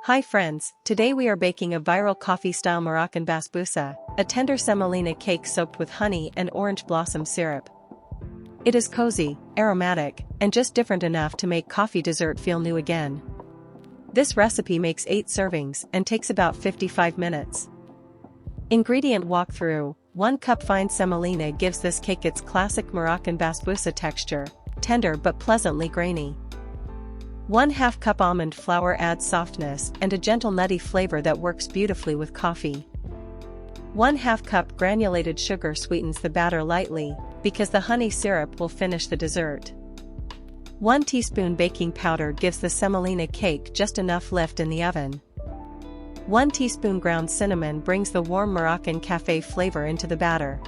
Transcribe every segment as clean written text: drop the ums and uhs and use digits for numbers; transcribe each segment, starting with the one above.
Hi friends, today we are baking a viral coffee-style Moroccan basbousa, a tender semolina cake soaked with honey and orange blossom syrup. It is cozy, aromatic, and just different enough to make coffee dessert feel new again. This recipe makes 8 servings and takes about 55 minutes. Ingredient walkthrough: 1 cup fine semolina gives this cake its classic Moroccan basbousa texture, tender but pleasantly grainy. 1/2 cup almond flour adds softness and a gentle nutty flavor that works beautifully with coffee. 1/2 cup granulated sugar sweetens the batter lightly, because the honey syrup will finish the dessert. 1 teaspoon baking powder gives the semolina cake just enough lift in the oven. 1 teaspoon ground cinnamon brings the warm Moroccan café flavor into the batter.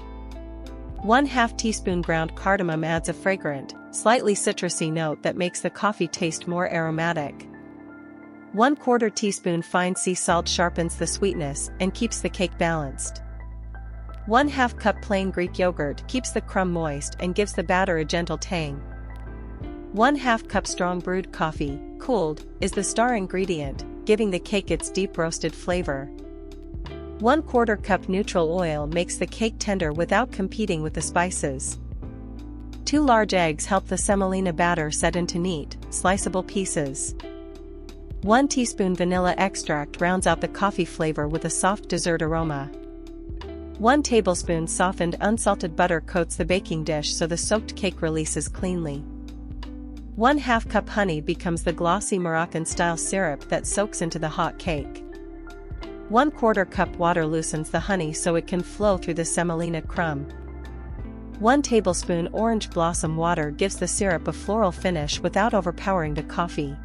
1/2 teaspoon ground cardamom adds a fragrant, slightly citrusy note that makes the coffee taste more aromatic. 1/4 teaspoon fine sea salt sharpens the sweetness and keeps the cake balanced. 1/2 cup plain Greek yogurt keeps the crumb moist and gives the batter a gentle tang. 1/2 cup strong brewed coffee, cooled, is the star ingredient, giving the cake its deep roasted flavor. 1/4 cup neutral oil makes the cake tender without competing with the spices. 2 large eggs help the semolina batter set into neat, sliceable pieces. 1 teaspoon vanilla extract rounds out the coffee flavor with a soft dessert aroma. 1 tablespoon softened unsalted butter coats the baking dish so the soaked cake releases cleanly. 1/2 cup honey becomes the glossy Moroccan-style syrup that soaks into the hot cake. 1/4 cup water loosens the honey so it can flow through the semolina crumb. 1 tablespoon orange blossom water gives the syrup a floral finish without overpowering the coffee.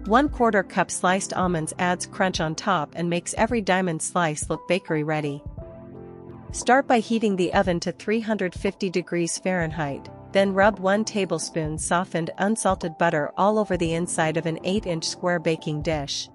1/4 cup sliced almonds adds crunch on top and makes every diamond slice look bakery ready. Start by heating the oven to 350 degrees Fahrenheit, then rub 1 tablespoon softened unsalted butter all over the inside of an 8-inch square baking dish.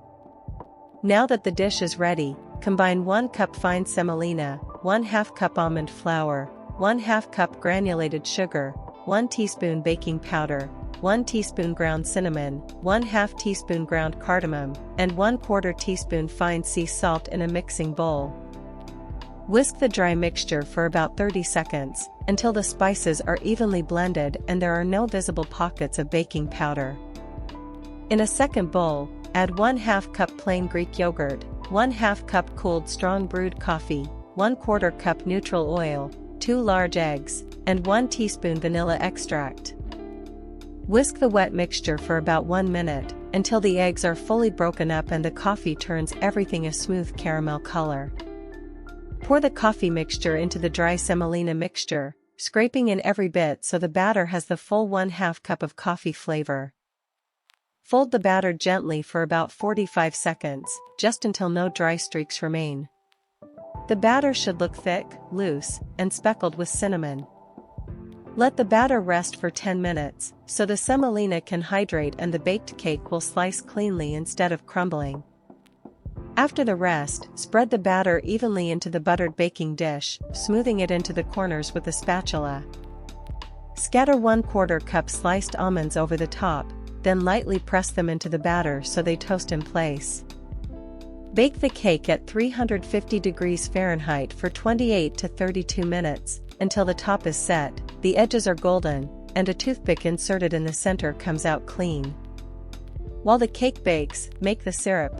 Now that the dish is ready, combine 1 cup fine semolina, 1/2 cup almond flour, 1/2 cup granulated sugar, 1 teaspoon baking powder, 1 teaspoon ground cinnamon, 1/2 teaspoon ground cardamom, and 1/4 teaspoon fine sea salt in a mixing bowl. Whisk the dry mixture for about 30 seconds, until the spices are evenly blended and there are no visible pockets of baking powder. In a second bowl, add 1/2 cup plain Greek yogurt, 1/2 cup cooled strong brewed coffee, 1/4 cup neutral oil, 2 large eggs, and 1 teaspoon vanilla extract. Whisk the wet mixture for about 1 minute, until the eggs are fully broken up and the coffee turns everything a smooth caramel color. Pour the coffee mixture into the dry semolina mixture, scraping in every bit so the batter has the full 1/2 cup of coffee flavor. Fold the batter gently for about 45 seconds, just until no dry streaks remain. The batter should look thick, loose, and speckled with cinnamon. Let the batter rest for 10 minutes, so the semolina can hydrate and the baked cake will slice cleanly instead of crumbling. After the rest, spread the batter evenly into the buttered baking dish, smoothing it into the corners with a spatula. Scatter 1/4 cup sliced almonds over the top, then lightly press them into the batter so they toast in place. Bake the cake at 350 degrees Fahrenheit for 28 to 32 minutes, until the top is set, the edges are golden, and a toothpick inserted in the center comes out clean. While the cake bakes, make the syrup.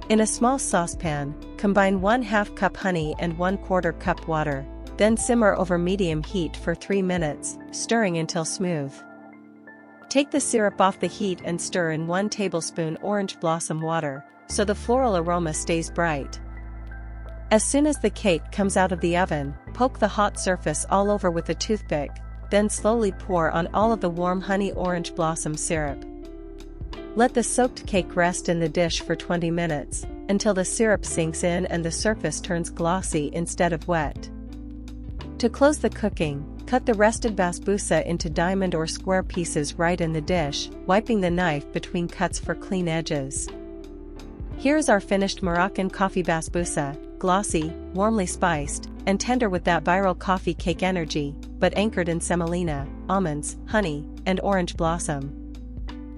In a small saucepan, combine 1/2 cup honey and 1/4 cup water, then simmer over medium heat for 3 minutes, stirring until smooth. Take the syrup off the heat and stir in 1 tablespoon orange blossom water, so the floral aroma stays bright. As soon as the cake comes out of the oven, poke the hot surface all over with a toothpick, then slowly pour on all of the warm honey orange blossom syrup. Let the soaked cake rest in the dish for 20 minutes, until the syrup sinks in and the surface turns glossy instead of wet. To close the cooking, cut the rested basbousa into diamond or square pieces right in the dish, wiping the knife between cuts for clean edges. Here's our finished Moroccan coffee basbousa, glossy, warmly spiced, and tender with that viral coffee cake energy, but anchored in semolina, almonds, honey, and orange blossom.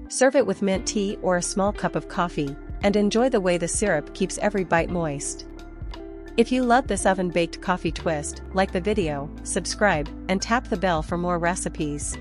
Serve it with mint tea or a small cup of coffee, and enjoy the way the syrup keeps every bite moist. If you love this oven-baked coffee twist, like the video, subscribe, and tap the bell for more recipes.